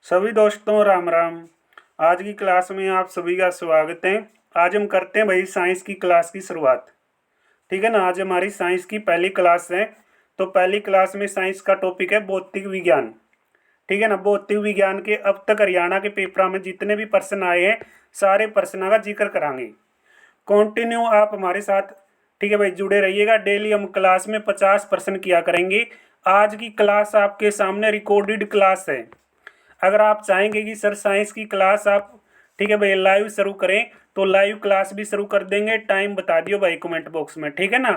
सभी दोस्तों राम राम। आज की क्लास में आप सभी का स्वागत है। आज हम करते हैं भाई साइंस की क्लास की शुरुआत। ठीक है ना। आज हमारी साइंस की पहली क्लास है। तो पहली क्लास में साइंस का टॉपिक है भौतिक विज्ञान। ठीक है ना। भौतिक विज्ञान के अब तक हरियाणा के पेपर में जितने भी प्रश्न आए हैं सारे प्रश्नों का जिक्र करांगे। कंटिन्यू आप हमारे साथ ठीक है भाई जुड़े रहिएगा। डेली हम क्लास में 50 प्रश्न किया करेंगे। आज की क्लास आपके सामने रिकॉर्डेड क्लास है। अगर आप चाहेंगे कि सर साइंस की क्लास आप ठीक है भाई लाइव शुरू करें तो लाइव क्लास भी शुरू कर देंगे। टाइम बता दियो भाई कमेंट बॉक्स में। ठीक है ना।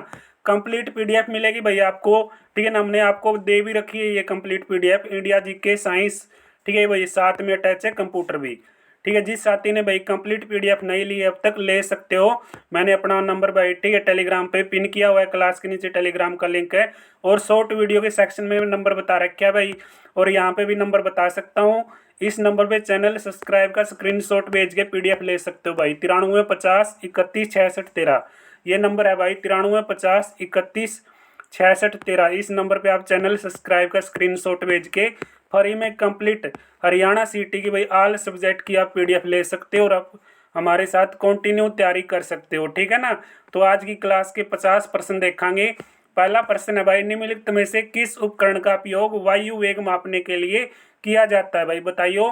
कंप्लीट पीडीएफ मिलेगी भाई आपको। ठीक है ना। हमने आपको दे भी रखी है ये complete PDF India GK science. ठीक है भाई साथ में अटैच है कंप्यूटर भी। ठीक है। जिस साथी ने भाई कंप्लीट पीडीएफ नहीं ली है अब तक ले सकते हो। मैंने अपना नंबर भाई ठीक है टेलीग्राम पे पिन किया हुआ है। क्लास के नीचे टेलीग्राम का लिंक है और शॉर्ट वीडियो के सेक्शन में भी नंबर बता रखा है भाई। और यहाँ पे भी नंबर बता सकता हूँ। इस नंबर पे चैनल सब्सक्राइब का स्क्रीनशॉट भेज के पीडीएफ ले सकते हो भाई। 93 50 31 66 13 ये नंबर है भाई। 93 50 31 66 13 इस नंबर पे आप चैनल सब्सक्राइब का स्क्रीनशॉट भेज के फ्री में कंप्लीट हरियाणा सिटी की भाई ऑल सब्जेक्ट की आप पीडीएफ ले सकते हो और आप हमारे साथ कंटिन्यू तैयारी कर सकते हो। ठीक है ना। तो आज की क्लास के 50 प्रश्न देखेंगे। पहला प्रश्न है भाई निम्नलिखित में से किस उपकरण का उपयोग वायु वेग मापने के लिए किया जाता है भाई बताइयो।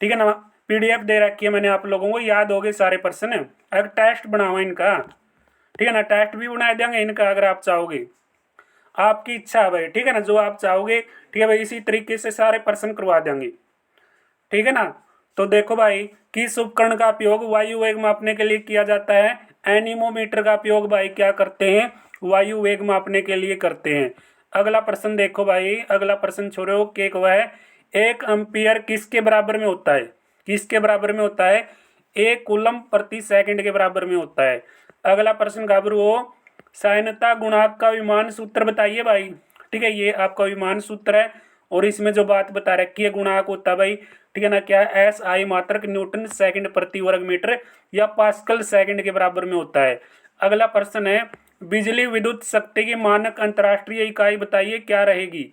ठीक है ना। पीडीएफ दे रखी है मैंने आप लोगों को याद हो गए सारे प्रश्न। अगर टेस्ट बनाओ इनका। ठीक है ना। टेस्ट भी बना देंगे इनका अगर आप चाहोगे। आपकी इच्छा है भाई। ठीक है ना। जो आप चाहोगे ठीक है भाई इसी तरीके से सारे प्रश्न करवा देंगे। ठीक है ना। तो देखो भाई किस उपकरण का उपयोग वायु वेग मापने के लिए किया जाता है। एनीमोमीटर का उपयोग भाई क्या करते हैं वायु वेग मापने के लिए करते हैं। अगला प्रश्न देखो भाई। अगला प्रश्न छोड़ो के वह है 1 एम्पियर किसके बराबर में होता है। किसके बराबर में होता है। 1 कूलम प्रति सेकंड के बराबर में होता है। अगला प्रश्न घाबरू हो साइनता गुणांक का विमान सूत्र बताइए भाई। ठीक है ये आपका विमान सूत्र है और इसमें जो बात बता रखी है गुणांक होता है भाई। ठीक है ना। क्या एस आई मात्रक न्यूटन सेकंड प्रति वर्ग मीटर या पास्कल सेकंड के बराबर में होता है। अगला प्रश्न है बिजली विद्युत शक्ति की मानक अंतर्राष्ट्रीय इकाई बताइए क्या रहेगी।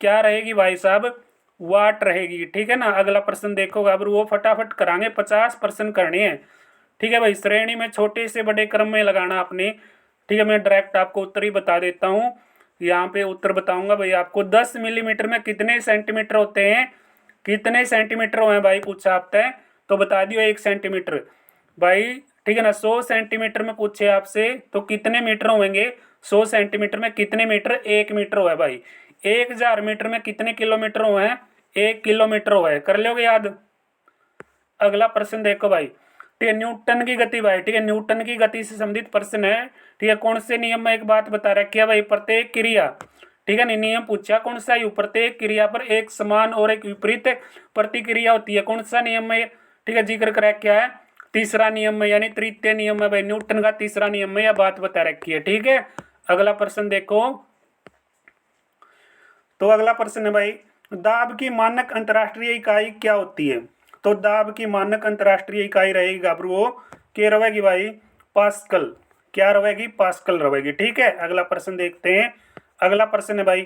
क्या रहेगी भाई साहब वाट रहेगी। ठीक है ना। अगला प्रश्न देखो अब वो फटाफट करांगे 50 प्रश्न करने हैं। ठीक है भाई श्रेणी में छोटे से बड़े क्रम में लगाना आपने। ठीक है मैं डायरेक्ट आपको उत्तर ही बता देता हूँ। यहाँ पे उत्तर बताऊंगा भाई आपको 10 मिलीमीटर में कितने सेंटीमीटर होते हैं। कितने सेंटीमीटर हुए भाई पूछा आपसे तो बता दियो 1 सेंटीमीटर भाई। ठीक है ना। 100 सेंटीमीटर में पूछे आपसे तो कितने मीटर होंगे। 100 सेंटीमीटर में कितने मीटर 1 मीटर हुआ है भाई। 1000 मीटर में कितने किलोमीटर हुए हैं 1 किलोमीटर हुआ है। कर लोगे याद। अगला प्रश्न देखो भाई। ठीक है न्यूटन की गति भाई। ठीक है न्यूटन की गति से संबंधित प्रश्न है। ठीक है कौन से नियम में एक बात बता रखी है भाई प्रत्येक क्रिया। ठीक है नियम पूछा कौन सा है प्रत्येक क्रिया पर एक समान और एक विपरीत प्रतिक्रिया होती है। कौन सा नियम में ठीक है जिक्र करा क्या है तीसरा नियम में यानी तृतीय नियम में भाई न्यूटन का तीसरा नियम में यह बात बता रखी है। ठीक है। अगला प्रश्न देखो। तो अगला प्रश्न है भाई दाब की मानक अंतर्राष्ट्रीय इकाई क्या होती है। तो दाब की मानक अंतर्राष्ट्रीय इकाई रहेगी घाबरुओ क्या रहेगी भाई पास्कल। क्या रहेगी पास्कल रहेगी। ठीक है। अगला प्रश्न देखते हैं। अगला प्रश्न है भाई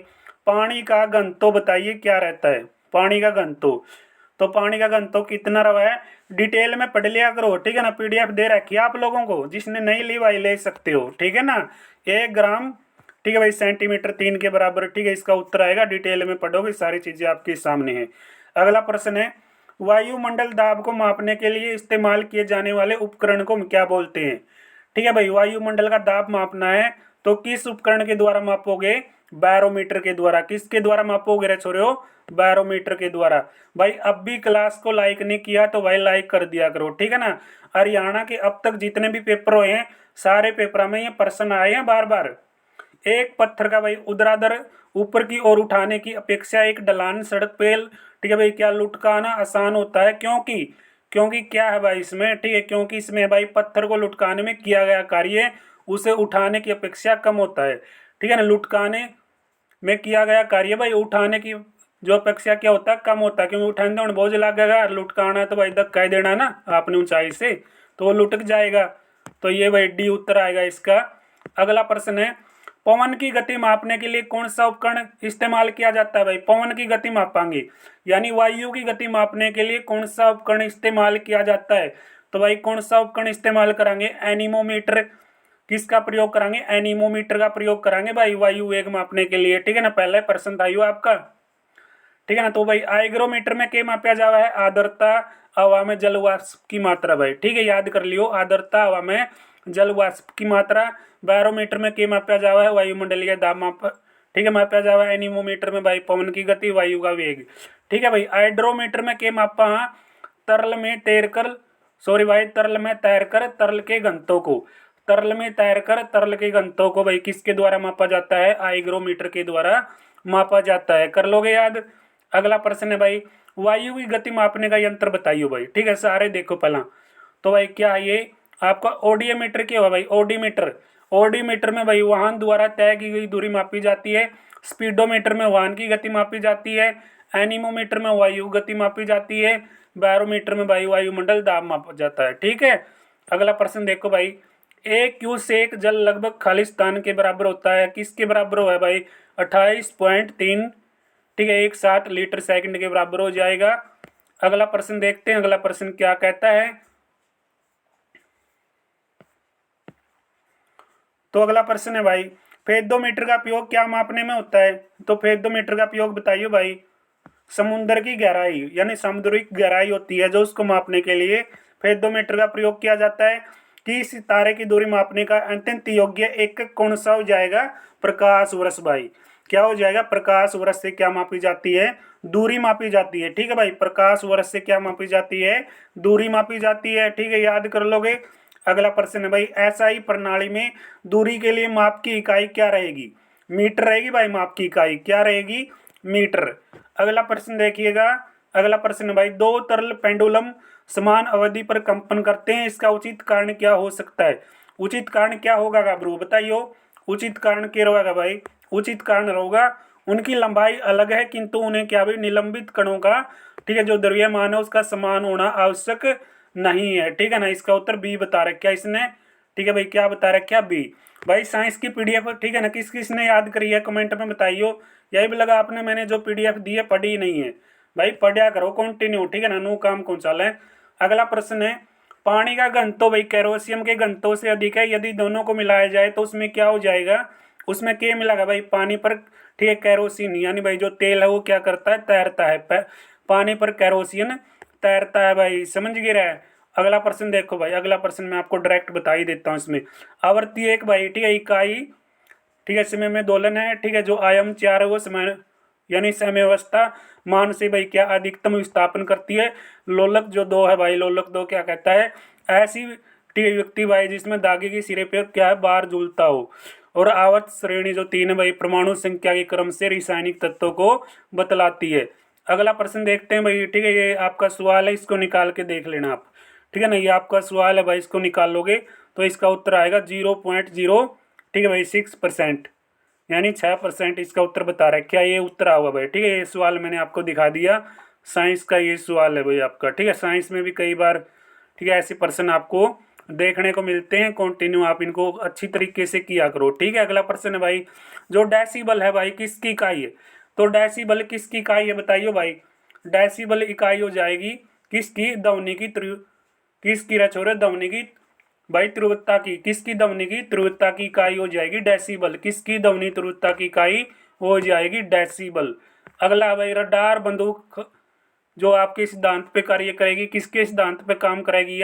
पानी का घनत्व बताइए क्या रहता है। पानी का घनत्व तो पानी का घनत्व कितना रहा है डिटेल में पढ़ लिया करो। ठीक है ना। पीडीएफ दे रखी है आप लोगों को जिसने नहीं ली भाई ले सकते हो। ठीक है ना। 1 ग्राम ठीक है भाई सेंटीमीटर 3 के बराबर। ठीक है इसका उत्तर आएगा डिटेल में पढ़ोगे सारी चीजें आपके सामने है। अगला प्रश्न है वायुमंडल दाब को मापने के लिए इस्तेमाल किए जाने वाले उपकरण को क्या बोलते हैं। ठीक है भाई वायुमंडल का दाब मापना है तो किस उपकरण के द्वारा मापोगे बैरोमीटर के द्वारा। किसके द्वारा मापोगे रे छोरे बैरोमीटर के द्वारा। भाई अब भी क्लास को लाइक नहीं किया तो भाई लाइक कर दिया करो। ठीक है ना। हरियाणा के अब तक जितने भी पेपर हुए हैं सारे पेपर में ये प्रश्न आए हैं बार बार। एक पत्थर का भाई ऊर्ध्वाधर ऊपर की ओर उठाने की अपेक्षा एक ढलान सड़क पे ठीक है भाई क्या लुटकाना आसान होता है क्योंकि क्योंकि क्या है भाई इसमें। ठीक है क्योंकि इसमें भाई पत्थर को लुटकाने में किया गया कार्य उसे उठाने की अपेक्षा कम होता है। ठीक है ना। लुटकाने में किया गया कार्य भाई उठाने की जो अपेक्षा क्या होता है कम होता है क्योंकि उठाने तो बोझ लगेगा लुटकाना है तो भाई धक्का ही देना ना आपने ऊंचाई से तो वो लुटक जाएगा। तो ये भाई डी उत्तर आएगा इसका। अगला प्रश्न है पवन की गति मापने के लिए कौन सा उपकरण इस्तेमाल किया जाता है भाई? पवन की गति मापांगे, यानी वायु की गति मापने के लिए कौन सा उपकरण इस्तेमाल किया जाता है? तो भाई कौन सा उपकरण इस्तेमाल करेंगे? एनीमोमीटर। किसका प्रयोग करेंगे? एनीमोमीटर का प्रयोग करेंगे भाई वायु वेग मापने के लिए, ठीक है ना। पहला प्रश्न था यो आपका, ठीक है ना। तो भाई आइग्रोमीटर में क्या मापा जावा है? आर्द्रता हवा में जल वाष्प की मात्रा भाई, ठीक है, याद कर लियो, आर्द्रता हवा में जल वाष्प की मात्रा। बैरोमीटर में क्या मापा जावा है? वायुमंडलीय दाब माप, ठीक है, मापा जावा है। एनीमोमीटर में भाई पवन की गति, वायु का वेग, ठीक है भाई। हाइड्रोमीटर में क्या मापा? तरल में तैरकर, सॉरी भाई, तरल में तैरकर तरल के घनत्व को, तरल में तैरकर तरल के घनत्व को भाई किसके द्वारा मापा जाता है? हाइग्रोमीटर के द्वारा मापा जाता है। कर लोगे याद? अगला प्रश्न है भाई, वायु की गति मापने का यंत्र बताइयो भाई, ठीक है, सारे देखो पहला। तो भाई क्या है ये आपका? ओडोमीटर क्या हुआ भाई? ओडोमीटर, ओडोमीटर में भाई वाहन द्वारा तय की गई दूरी मापी जाती है। स्पीडोमीटर में वाहन की गति मापी जाती है। एनीमोमीटर में वायु गति मापी जाती है। बैरोमीटर में भाई वायुमंडल दाब मापा जाता है, ठीक है। अगला प्रश्न देखो भाई, एक क्यूसेक जल लगभग खाली स्थान के बराबर होता है। किसके बराबर हुआ है भाई? 28.3, ठीक है, 1/7 लीटर/सेकंड के बराबर हो जाएगा। अगला प्रश्न देखते हैं, अगला प्रश्न क्या कहता है। तो अगला प्रश्न है भाई, फेदोमीटर का प्रयोग क्या मापने में होता है? तो फेदोमीटर का प्रयोग बताइए भाई। समुद्र की गहराई, यानी समुद्री गहराई होती है जो उसको मापने के लिए फेदोमीटर का प्रयोग किया जाता है। कि सितारे की दूरी मापने का अत्यंत योग्य एकक कौन सा हो जाएगा? प्रकाश वर्ष भाई। क्या हो जाएगा? प्रकाश वर्ष से क्या मापी जाती है? दूरी मापी जाती है, ठीक है भाई। प्रकाश वर्ष से क्या मापी जाती है? दूरी मापी जाती है, ठीक है, याद कर लोगे। अगला प्रश्न है भाई, एसआई प्रणाली में दूरी के लिए माप की इकाई क्या रहेगी? मीटर रहेगी भाई। माप की इकाई क्या रहेगी? मीटर। अगला प्रश्न देखिएगा, अगला प्रश्न है भाई, दो तरल पेंडुलम समान अवधि पर कंपन करते हैं, इसका उचित कारण क्या हो सकता है? उचित कारण क्या होगा गाबरू बताइयो? उचित कारण क्या रहेगा भाई? उचित कारण होगा उनकी लंबाई अलग है किंतु उन्हें क्या भी निलंबित कणों का, ठीक है, जो द्रव्यमान है उसका समान होना आवश्यक नहीं है, ठीक है ना। इसका उत्तर बी बता रखा है इसने, ठीक है भाई। क्या बता रखा है? बी। भाई साइंस की पीडीएफ, ठीक है ना, किस किसने याद करी है कमेंट में बताइयो। यही भी लगा आपने मैंने जो पीडीएफ दी है पढ़ी नहीं है भाई, पढ़िया करो कंटिन्यू, ठीक है ना, नो काम कौन चाल है। अगला प्रश्न है, पानी का घनत्व भाई कैरोसियम के घनत्व से अधिक है, यदि दोनों को मिलाया जाए तो उसमें क्या हो जाएगा? उसमें क्या मिलेगा भाई? पानी पर, ठीक है, कैरोसिन, यानी भाई जो तेल है वो क्या करता है? तैरता है। पानी पर कैरोसिन तैरता है भाई, समझ गए रहे। अगला प्रश्न देखो भाई, अगला प्रश्न मैं आपको डायरेक्ट बता ही देता हूँ इसमें। आवर्ती एक भाई, ठीक है, इकाई, ठीक है, समय में दोलन है, ठीक है, जो आयाम 4 है वो समय, यानी समय अवस्था मान से भाई क्या अधिकतम विस्थापन करती है? लोलक जो 2 है भाई, लोलक 2 क्या कहता है? ऐसी, ठीक है, युक्ति भाई जिसमें धागे के सिरे पर क्या है? बार झूलता हो। और आवर्त श्रेणी जो 3 है भाई, परमाणु संख्या के क्रम से रासायनिक तत्वों को बतलाती है। अगला प्रश्न देखते हैं भाई, ठीक है, ये आपका सवाल है, इसको निकाल के देख लेना आप, ठीक है ना। ये आपका सवाल है भाई, इसको निकाल लोगे तो इसका उत्तर आएगा 0.0, ठीक है भाई, 6%, यानी 6% इसका उत्तर बता रहा है। क्या ये उत्तर होगा भाई? ठीक है, ये सवाल मैंने आपको दिखा दिया, साइंस का ये सवाल है भाई आपका, ठीक है। साइंस में भी कई बार, ठीक है, ऐसे प्रश्न आपको देखने को मिलते हैं, कंटिन्यू आप इनको अच्छी तरीके से किया करो, ठीक है। अगला प्रश्न है भाई, जो डेसिबल है भाई किसकी इकाई है? तो डेसिबल किसकी इकाई है बताइए भाई? डेसिबल इकाई हो जाएगी किसकी? ध्वनि की किसकी रचोरे? ध्वनि की भाई तीव्रता की। किसकी? ध्वनि की तीव्रता की इकाई हो जाएगी डेसिबल। किसकी? ध्वनि तीव्रता की इकाई हो जाएगी डेसिबल। अगला भाई, रडार बंदूक जो आपके सिद्धांत पे कार्य करेगी, किसके सिद्धांत पे काम करेगी?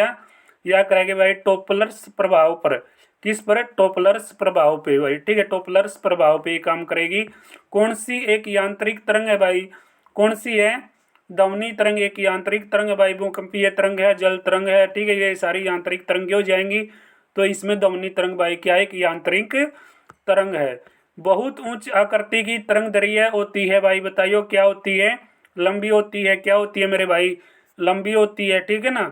या करेगी भाई टोपलर्स प्रभाव पर। किस पर? टोपलर्स प्रभाव पे भाई, ठीक है, टोपलर्स प्रभाव पे काम करेगी। कौन सी एक यांत्रिक तरंग है भाई? कौन सी है? ध्वनि तरंग एक यांत्रिक तरंग है भाई, भूकंपीय तरंग है, जल तरंग है, ठीक है, ये सारी यांत्रिक तरंगें हो जाएंगी। तो इसमें ध्वनि तरंग भाई क्या है? एक यांत्रिक तरंग है। बहुत उच्च आकृति की तरंग दैर्घ्य होती है भाई, बताइयो क्या होती है? लंबी होती है। क्या होती है मेरे भाई? लंबी होती है, ठीक है ना।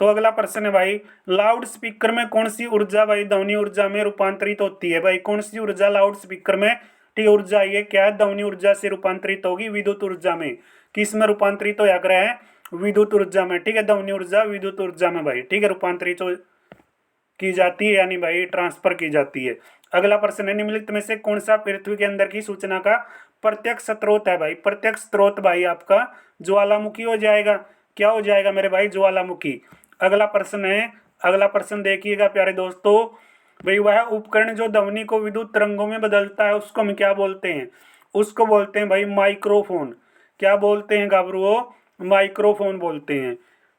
तो अगला प्रश्न है भाई, लाउड स्पीकर में कौन सी ऊर्जा भाई ध्वनि ऊर्जा में रूपांतरित होती है भाई? कौन सी ऊर्जा लाउड स्पीकर में, ठीक है, ऊर्जा ये क्या है? ध्वनि ऊर्जा से रूपांतरित होगी विद्युत ऊर्जा में। किस में रूपांतरित हो है? विद्युत ऊर्जा में, ठीक है, ध्वनि ऊर्जा विद्युत ऊर्जा में भाई, ठीक है, रूपांतरित हो। की जाती है, यानी भाई ट्रांसफर की जाती है। अगला प्रश्न है, निम्नलिखित में से कौन सा पृथ्वी के अंदर की सूचना का प्रत्यक्ष स्रोत है भाई? प्रत्यक्ष स्रोत भाई आपका ज्वालामुखी हो जाएगा। क्या हो जाएगा मेरे भाई? ज्वालामुखी। अगला प्रश्न है, अगला प्रश्न देखिएगा प्यारे दोस्तों, भाई वह उपकरण जो ध्वनि को विद्युत तरंगों में बदलता है उसको हम क्या बोलते हैं? उसको बोलते हैं भाई माइक्रोफोन। क्या बोलते हैं गाबरुओ? माइक्रोफोन बोलते हैं।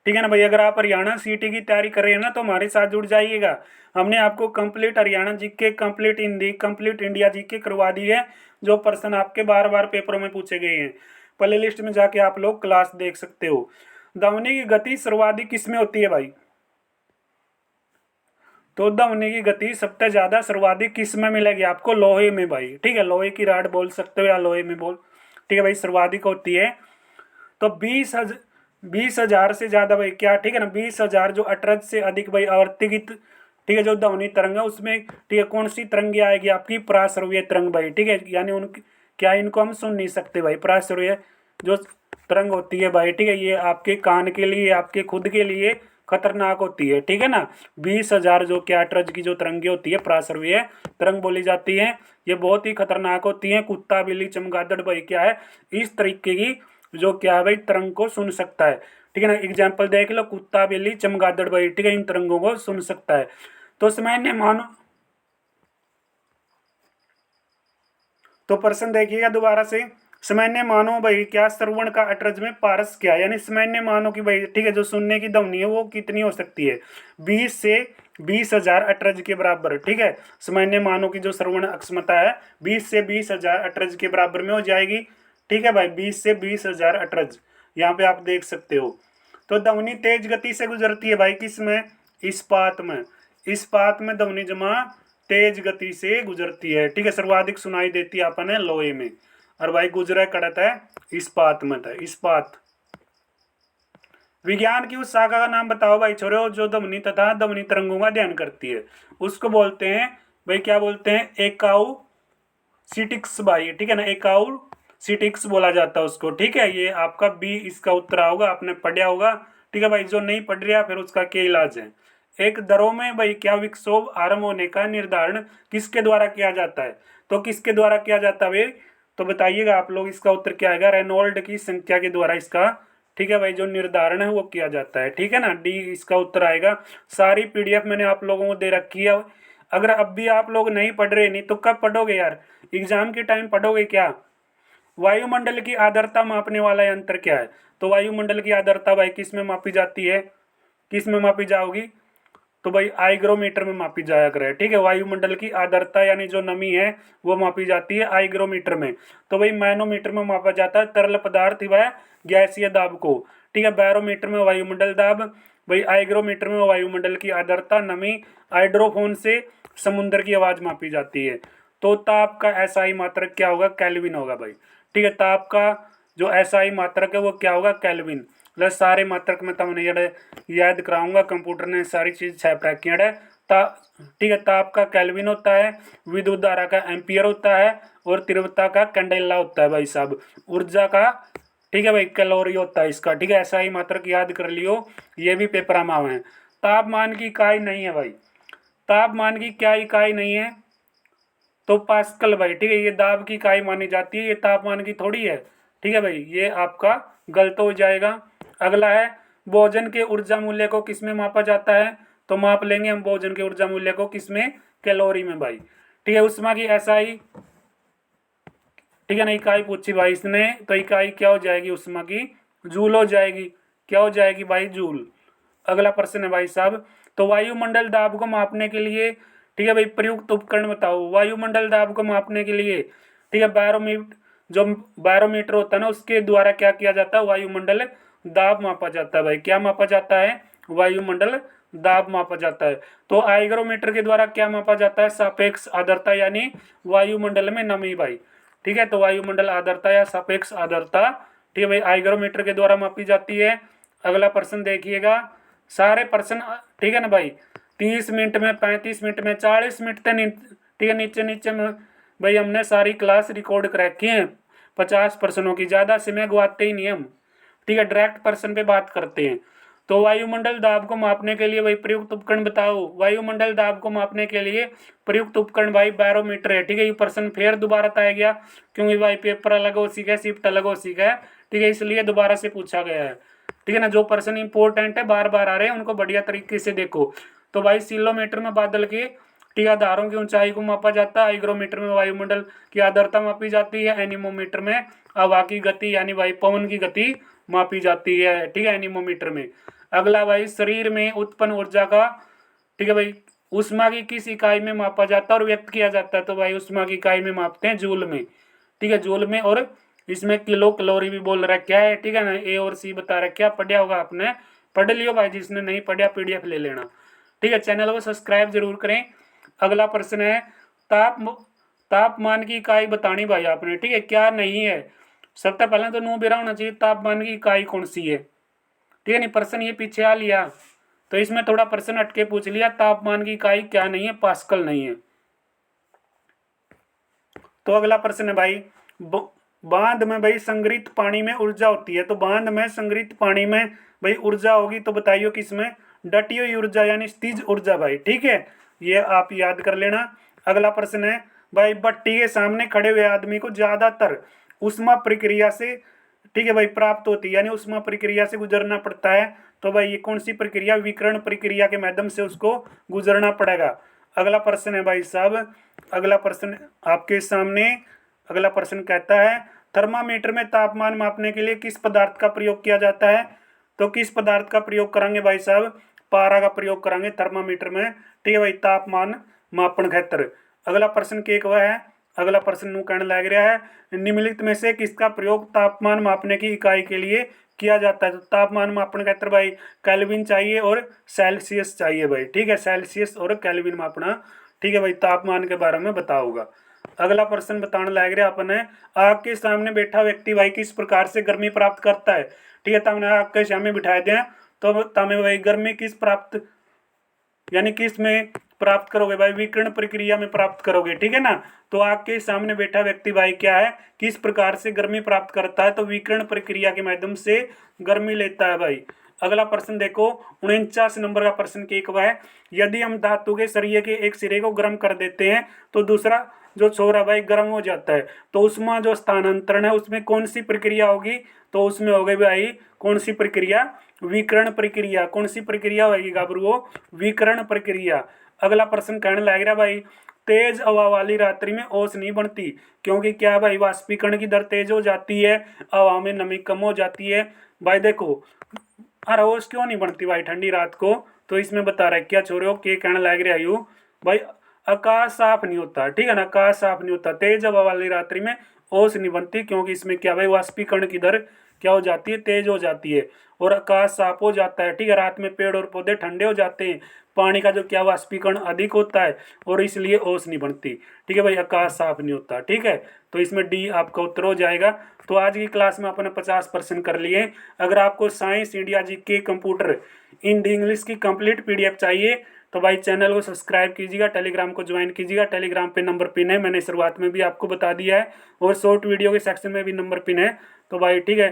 ठीक है ना भाई। अगर आप हरियाणा सीटी की तैयारी कर रहे हैं ना तो हमारे साथ जुड़ जाइएगा। हमने आपको complete Haryana GK, complete Hindi, complete India GK करवा दी है। जो प्रश्न आपके बार बार पेपरों में पूछे गए हैं, प्ले लिस्ट में जाके आप लोग क्लास देख सकते हो। ध्वनि की गति सर्वाधिक किसमें होती है भाई? तो ध्वनि की गति सबसे ज्यादा सर्वाधिक किस में मिलेगी आपको? लोहे में भाई। ठीक है, लोहे की राड बोल सकते हो या लोहे में बोल। ठीक है भाई, सर्वाधिक होती है। तो 20,000 से ज्यादा भाई क्या? ठीक है ना, 20,000 जो अटरज से अधिक भाई आवर्ती की ठीक है जो ध्वनि तरंग है उसमें ठीक है कौन सी तरंग आएगी आपकी? पराश्रव्य तरंग भाई। ठीक है, यानी उनकी क्या इनको हम सुन नहीं सकते भाई। पराश्रव्य जो तरंग होती है भाई, ठीक है, ये आपके कान के लिए, आपके खुद के लिए खतरनाक होती है। ठीक है ना, 20,000 जो क्या अटरज की जो तरंगे होती है पराश्रव्य तरंग बोली जाती है, ये बहुत ही खतरनाक होती है। कुत्ता, बिल्ली, चमगादड़ भाई क्या है इस तरीके की जो क्या है भाई तरंग को सुन सकता है। ठीक है ना, एग्जाम्पल देख लो, कुत्ता, बिल्ली, चमगादड़ भाई ठीक है इन तरंगों को सुन सकता है। तो सामान्य मानो, तो प्रश्न देखिएगा दोबारा से, सामान्य मानो भाई क्या श्रवण का अटरज में पारस क्या? यानी सामान्य मानो की भाई ठीक है जो सुनने की ध्वनि है वो कितनी हो सकती है? 20 से 20,000 अटरज के बराबर। ठीक है, सामान्य मानो की जो श्रवण अक्षमता है 20 से 20,000 अटरज के बराबर में हो जाएगी। ठीक है भाई, 20 से 20,000 अटरज यहाँ पे आप देख सकते हो। तो ध्वनि तेज गति से गुजरती है भाई किस में? इस्पात में। इस्पात में ध्वनि जमा तेज गति से गुजरती है। ठीक है, सर्वाधिक सुनाई देती है अपन है लोहे में, और भाई गुजरा कड़त है इस्पात में था। इस्पात। विज्ञान की उस शाखा का नाम बताओ भाई छोरो जो ध्वनि तथा ध्वनि तरंगों का अध्ययन करती है। उसको बोलते हैं भाई, क्या बोलते हैं? एकाउ सिटिक्स भाई। ठीक है ना, एकाउ सिटिक्स बोला जाता है उसको। ठीक है, ये आपका बी इसका उत्तर होगा, आपने पढ़ा होगा। ठीक है भाई, जो नहीं पढ़ रहा फिर उसका क्या इलाज है? एक दरों में भाई क्या विक्षोभ आरंभ होने का निर्धारण किसके द्वारा किया जाता है? तो किसके द्वारा किया जाता है भाई? तो बताइएगा आप लोग, इसका उत्तर क्या आएगा? रेनॉल्ड की संख्या के द्वारा इसका ठीक है भाई जो निर्धारण है वो किया जाता है। ठीक है ना, डी इसका उत्तर आएगा। सारी पीडीएफ मैंने आप लोगों को दे रखी है। अगर अब भी आप लोग नहीं पढ़ रहे, नहीं तो कब पढ़ोगे यार? एग्जाम के टाइम पढ़ोगे क्या? वायुमंडल की आर्द्रता मापने वाला यंत्र क्या है? तो वायुमंडल की आर्द्रता भाई किस में मापी जाती है? किस में मापी जाओगी? तो भाई आइग्रोमीटर में मापी जाया करे। ठीक है, वायुमंडल की आर्द्रता यानी जो नमी है वो मापी जाती है आइग्रोमीटर में। तो भाई मैनोमीटर में मापा जाता है तरल पदार्थ व गैसीय दाब को। ठीक है, बैरोमीटर में वायुमंडल दाब, भाई आइग्रोमीटर में वायुमंडल की आर्द्रता, नमी, हाइड्रोफोन से समुद्र की आवाज मापी जाती है। तो ताप का एसआई मात्रक क्या होगा? केल्विन होगा भाई। ठीक है, ताप का जो एसआई मात्रक है वो क्या होगा? केल्विन। प्लस सारे मात्रक में तुमने याद कराऊंगा, कंप्यूटर ने सारी चीज छाप रखी है। ठीक है, ताप का केल्विन होता है, विद्युत धारा का एम्पियर होता है, और तीव्रता का कैंडेला होता है भाई साहब। ऊर्जा का ठीक है भाई कैलोरी होता है इसका। ठीक है, ऐसा ही मात्रक याद कर लियो, ये भी पेपर में आवे हैं। तापमान की इकाई नहीं है भाई। तापमान की क्या इकाई नहीं है? तो पास्कल भाई। ठीक है, ये दाब की इकाई मानी जाती है, ये तापमान की थोड़ी है। ठीक है भाई, ये आपका गलत हो जाएगा। अगला है, भोजन के ऊर्जा मूल्य को किस में मापा जाता है? तो माप लेंगे हम भोजन के ऊर्जा मूल्य को किस में? कैलोरी में भाई। ठीक है, उष्मा की एसआई ठीक है ना, इकाई पूछी भाई इसने, तो इकाई क्या हो जाएगी? उष्मा की जूल हो जाएगी। क्या हो जाएगी भाई? जूल। अगला प्रश्न है भाई साहब, तो वायुमंडल दाब को मापने के लिए ठीक है भाई प्रयुक्त उपकरण बताओ। वायुमंडल दाब को मापने के लिए ठीक है बैरोमीटर, जो बैरोमीटर होता है ना उसके द्वारा क्या किया जाता है? वायुमंडल दाब मापा जाता है भाई। क्या मापा जाता है? वायुमंडल दाब मापा जाता है। तो हाइग्रोमीटर के द्वारा क्या मापा जाता है? सापेक्ष आर्द्रता यानी वायुमंडल में नमी भाई। ठीक है, तो वायुमंडल आर्द्रता या सापेक्ष आर्द्रता ठीक है भाई हाइग्रोमीटर के द्वारा मापी जाती है। अगला प्रश्न देखिएगा, सारे प्रश्न ठीक है ना भाई 30 मिनट में, 35 मिनट में, 40 मिनट तक ठीक है नीचे नीचे में भाई हमने सारी क्लास रिकॉर्ड कर रखी है। 50 प्रश्नों की, ज़्यादा समय गवाते ही नहीं हम। ठीक है, डायरेक्ट प्रश्न पे बात करते हैं। तो वायुमंडल दाब को मापने के लिए भाई प्रयुक्त उपकरण बताओ। वायुमंडल दाब को मापने के लिए प्रयुक्त उपकरण भाई बैरोमीटर है। ठीक है, ये प्रश्न फिर दोबारा आया गया क्योंकि भाई पेपर अलग हो सीखा है, शिफ्ट अलग हो सीखा है। ठीक है, इसलिए दोबारा से पूछा गया है। ठीक है ना, जो प्रश्न इंपॉर्टेंट है बार बार आ रहे हैं उनको बढ़िया तरीके से देखो। तो भाई सिलोमीटर में बादल के ठीक है धारों की ऊंचाई को मापा जाता है। हाइग्रोमीटर में वायुमंडल की आर्द्रता मापी जाती है। एनीमोमीटर में हवा की गति यानी भाई पवन की गति मापी जाती है। ठीक है, एनीमोमीटर में। अगला भाई शरीर में उत्पन्न ऊर्जा का ठीक है भाई ऊष्मा की किस इकाई में मापा जाता है और व्यक्त किया जाता है। तो भाई ऊष्मा की इकाई में मापते हैं जूल में। ठीक है, जूल में। और इसमें किलो कैलोरी भी बोल रखा है। ठीक है ना, ए और सी बता रखा है, पढ़ा होगा आपने, पढ़ लियो भाई, जिसने नहीं पढ़ा पीडीएफ ले लेना। ठीक है, चैनल को सब्सक्राइब जरूर करें। अगला प्रश्न है तापमान की इकाई बतानी भाई आपने। ठीक है, क्या नहीं है, सबसे पहले तो नो बेरा होना चाहिए तापमान की इकाई कौन सी है। ठीक है नहीं, प्रश्न ये पीछे आ लिया तो इसमें थोड़ा प्रश्न हटके पूछ लिया, तापमान की इकाई क्या नहीं है, पास्कल नहीं है। तो अगला प्रश्न है भाई बांध में भाई संग्रहित पानी में ऊर्जा होती है। तो बांध में संग्रहित पानी में भाई ऊर्जा होगी तो बताइए किसमें, डटी हुई ऊर्जा यानी स्थिज ऊर्जा भाई। ठीक है, ये आप याद कर लेना। अगला प्रश्न है भाई भट्टी के सामने खड़े हुए आदमी को ज्यादातर उष्मा प्रक्रिया से ठीक है भाई प्राप्त होती है यानी उष्मा प्रक्रिया से गुजरना पड़ता है। तो भाई ये कौन सी प्रक्रिया, विकिरण प्रक्रिया के माध्यम से उसको गुजरना पड़ेगा। अगला प्रश्न है भाई साहब, अगला प्रश्न आपके सामने, अगला प्रश्न कहता है थर्मामीटर में तापमान मापने के लिए किस पदार्थ का प्रयोग किया जाता है। तो किस पदार्थ का प्रयोग करेंगे भाई साहब, पारा का प्रयोग करेंगे थर्मामीटर में। ठीक है भाई, तापमान मापन खातिर। अगला प्रश्न के एक वह है, अगला प्रश्न नु कहने लग रहा है निम्नलिखित में से किसका प्रयोग तापमान मापने की इकाई के लिए किया जाता है। तो तापमान मापन खातिर भाई केल्विन चाहिए और सेल्सियस चाहिए भाई। ठीक है, सेल्सियस और केल्विन मापना। ठीक है भाई, तापमान के बारे में बताओगा। अगला प्रश्न बताने लग रहा अपन है आग के सामने बैठा व्यक्ति भाई किस प्रकार से गर्मी प्राप्त करता है। ठीक है, तमने आग के सामने बिठा दें तो तमें भाई गर्मी किस प्राप्त यानी किस में प्राप्त करोगे भाई, विकिरण प्रक्रिया में प्राप्त करोगे। ठीक है ना, तो आग के सामने बैठा व्यक्ति भाई क्या है, किस प्रकार से गर्मी प्राप्त करता है, तो विकिरण प्रक्रिया के माध्यम से गर्मी लेता है भाई। अगला प्रश्न देखो 49 नंबर का प्रश्न के एक है यदि हम धातु के सरिये के एक सिरे को गर्म कर देते हैं तो दूसरा जो छोर भाई गर्म हो जाता है, तो उसमें जो स्थानांतरण है उसमें कौन सी प्रक्रिया होगी। तो उसमें होगी भाई कौन सी प्रक्रिया, विकिरण प्रक्रिया। कौन सी प्रक्रिया होगी गाबरू, विकिरण प्रक्रिया। अगला प्रश्न कहने लग रहा भाई तेज हवा वाली रात्रि में ओस नहीं बनती क्योंकि क्या भाई वाष्पीकरण की दर तेज हो जाती है, हवा में नमी कम हो जाती है। भाई देखो अरे ओस क्यों नहीं बनती भाई ठंडी रात को, तो इसमें बता रहा है क्या छोरे के कहने लग रहा यू भाई आकाश साफ नहीं होता। ठीक है ना, आकाश साफ नहीं होता, तेज हवा वाली रात्रि में ओस नहीं बनती क्योंकि इसमें क्या भाई वाष्पीकरण की दर क्या हो जाती है, तेज हो जाती है और आकाश साफ हो जाता है। ठीक है, रात में पेड़ और पौधे ठंडे हो जाते हैं, पानी का जो क्या वाष्पीकरण अधिक होता है और इसलिए ओस नहीं बनती। ठीक है भाई, आकाश साफ नहीं होता। ठीक है, तो इसमें डी आपका उत्तर हो जाएगा। तो आज की क्लास में आपने 50 प्रश्न कर लिए। अगर आपको science India GK computer Hindi English की कंप्लीट पीडीएफ चाहिए तो भाई चैनल को सब्सक्राइब कीजिएगा, टेलीग्राम को ज्वाइन कीजिएगा। टेलीग्राम पे नंबर पिन है, मैंने शुरुआत में भी आपको बता दिया है और शॉर्ट वीडियो के सेक्शन में भी नंबर पिन है। तो भाई ठीक है,